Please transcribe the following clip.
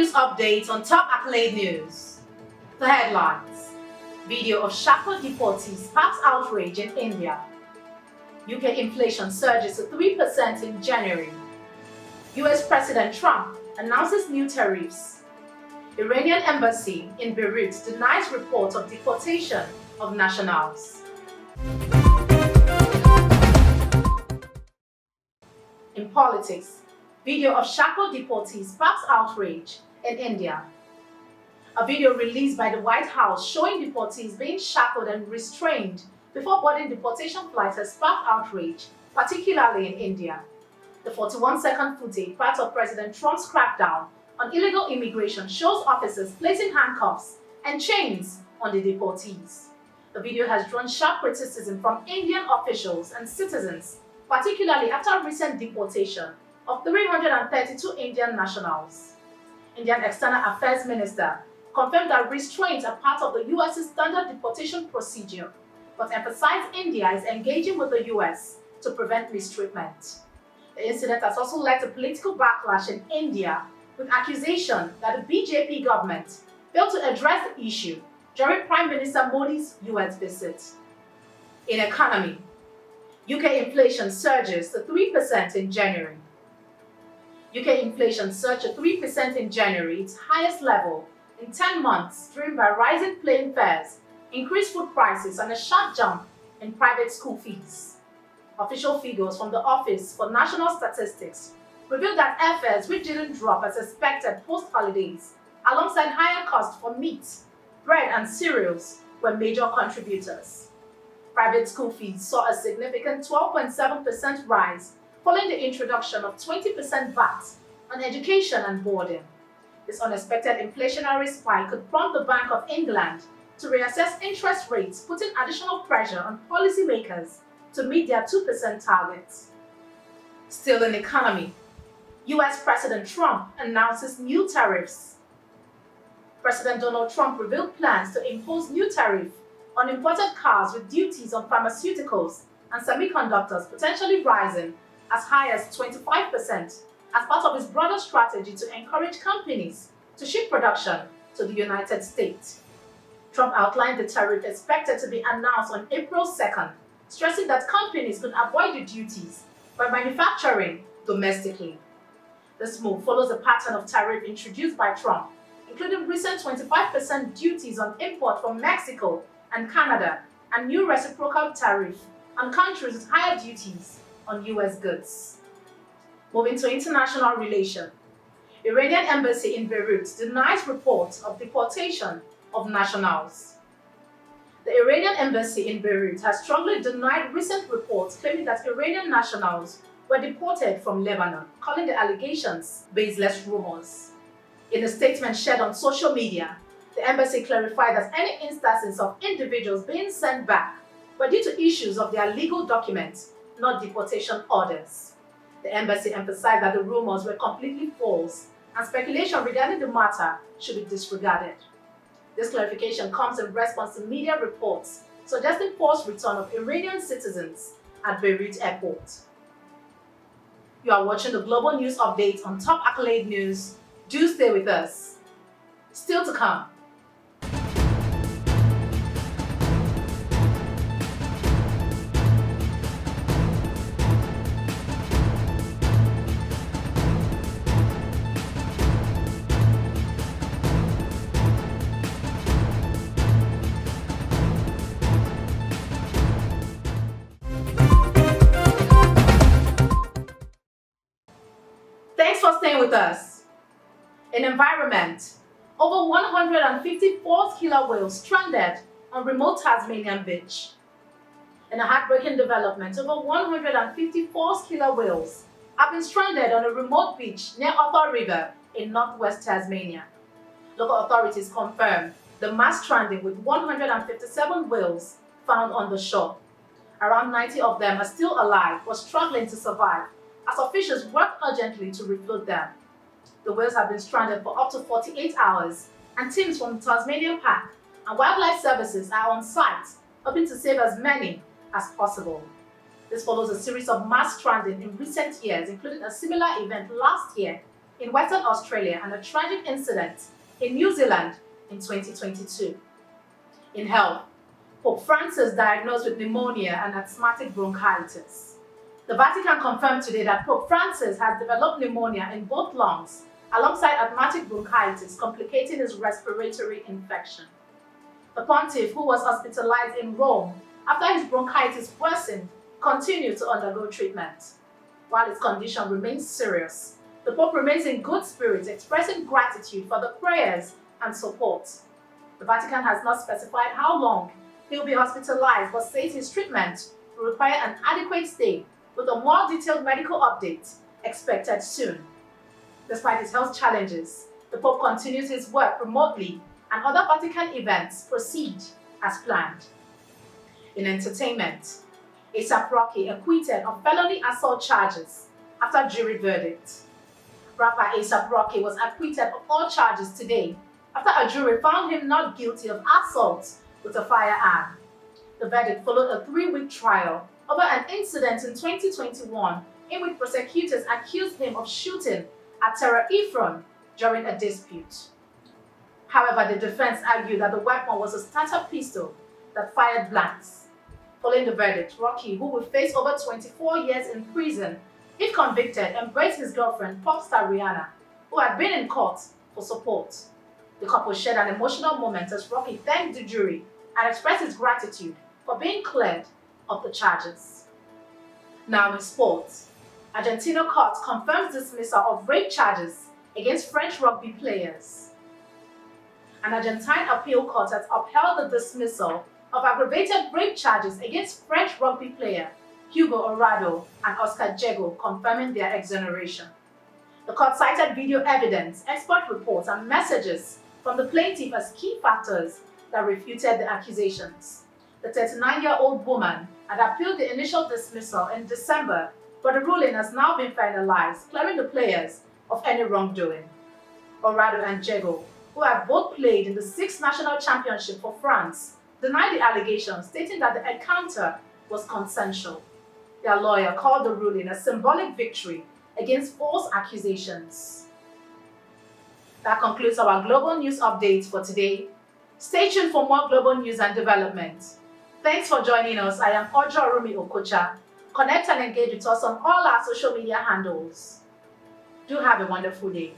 news updates on top accolade news. The headlines. Video of shackled deportees sparks outrage in India. UK inflation surges to 3% in January. US President Trump announces new tariffs. Iranian embassy in Beirut denies reports of deportation of nationals. In politics, video of shackled deportees sparks outrage in India. A video released by the White House showing deportees being shackled and restrained before boarding deportation flights has sparked outrage, particularly in India. The 41-second footage, part of President Trump's crackdown on illegal immigration, shows officers placing handcuffs and chains on the deportees. The video has drawn sharp criticism from Indian officials and citizens, particularly after recent deportation of 332 Indian nationals. Indian External Affairs Minister confirmed that restraints are part of the U.S.'s standard deportation procedure, but emphasized India is engaging with the U.S. to prevent mistreatment. The incident has also led to political backlash in India, with accusation that the BJP government failed to address the issue during Prime Minister Modi's U.S. visit. In economy, UK inflation surges to 3% in January. UK inflation surged to 3% in January, its highest level in 10 months, driven by rising plane fares, increased food prices, and a sharp jump in private school fees. Official figures from the Office for National Statistics revealed that airfares, which didn't drop as expected post-holidays, alongside higher costs for meat, bread, and cereals, were major contributors. Private school fees saw a significant 12.7% rise following the introduction of 20% VAT on education and boarding. This unexpected inflationary spike could prompt the Bank of England to reassess interest rates, putting additional pressure on policymakers to meet their 2% targets. Still in economy, US President Trump announces new tariffs. President Donald Trump revealed plans to impose new tariffs on imported cars, with duties on pharmaceuticals and semiconductors potentially rising as high as 25% as part of his broader strategy to encourage companies to shift production to the United States. Trump outlined the tariff expected to be announced on April 2nd, stressing that companies could avoid the duties by manufacturing domestically. This move follows a pattern of tariff introduced by Trump, including recent 25% duties on import from Mexico and Canada, and new reciprocal tariff on countries with higher duties on US goods. Moving to international relations, Iranian embassy in Beirut denies reports of deportation of nationals. The Iranian embassy in Beirut has strongly denied recent reports claiming that Iranian nationals were deported from Lebanon, calling the allegations baseless rumors. In a statement shared on social media, the embassy clarified that any instances of individuals being sent back were due to issues of their legal documents, not deportation orders. The embassy emphasized that the rumors were completely false and speculation regarding the matter should be disregarded. This clarification comes in response to media reports suggesting forced return of Iranian citizens at Beirut Airport. You are watching the Global News Update on Top Accolade News. Do stay with us. Still to come. Thanks for staying with us. In environment, over 154 killer whales stranded on remote Tasmanian beach. In a heartbreaking development, over 154 killer whales have been stranded on a remote beach near Upper River in northwest Tasmania. Local authorities confirmed the mass stranding, with 157 whales found on the shore. Around 90 of them are still alive but struggling to survive, as officials work urgently to refloat them. The whales have been stranded for up to 48 hours, and teams from the Tasmanian Park and Wildlife Services are on site, hoping to save as many as possible. This follows a series of mass stranding in recent years, including a similar event last year in Western Australia and a tragic incident in New Zealand in 2022. In health, Pope Francis diagnosed with pneumonia and asthmatic bronchitis. The Vatican confirmed today that Pope Francis has developed pneumonia in both lungs alongside asthmatic bronchitis, complicating his respiratory infection. The pontiff, who was hospitalized in Rome after his bronchitis worsened, continued to undergo treatment. While his condition remains serious, the Pope remains in good spirits, expressing gratitude for the prayers and support. The Vatican has not specified how long he will be hospitalized, but says his treatment will require an adequate stay, with a more detailed medical update expected soon. Despite his health challenges, the Pope continues his work remotely and other Vatican events proceed as planned. In entertainment, A$AP Rocky acquitted of felony assault charges after jury verdict. Rapper A$AP Rocky was acquitted of all charges today after a jury found him not guilty of assault with a firearm. The verdict followed a 3-week trial over an incident in 2021 in which prosecutors accused him of shooting at TARIFFS during a dispute. However, the defense argued that the weapon was a starter pistol that fired blanks. Following the verdict, Rocky, who will face over 24 years in prison if convicted, embraced his girlfriend, pop star Rihanna, who had been in court for support. The couple shared an emotional moment as Rocky thanked the jury and expressed his gratitude for being cleared of the charges. Now in sports, Argentina court confirms dismissal of rape charges against French rugby players. An Argentine appeal court has upheld the dismissal of aggravated rape charges against French rugby player Hugo Orado and Oscar Diego, confirming their exoneration. The court cited video evidence, expert reports, and messages from the plaintiff as key factors that refuted the accusations. The 39-year-old woman had appealed the initial dismissal in December, but the ruling has now been finalized, clearing the players of any wrongdoing. Orado and Diego, who had both played in the 6th national championship for France, denied the allegations, stating that the encounter was consensual. Their lawyer called the ruling a symbolic victory against false accusations. That concludes our global news updates for today. Stay tuned for more global news and development. Thanks for joining us. I am Ojo Okocha. Connect and engage with us on all our social media handles. Do have a wonderful day.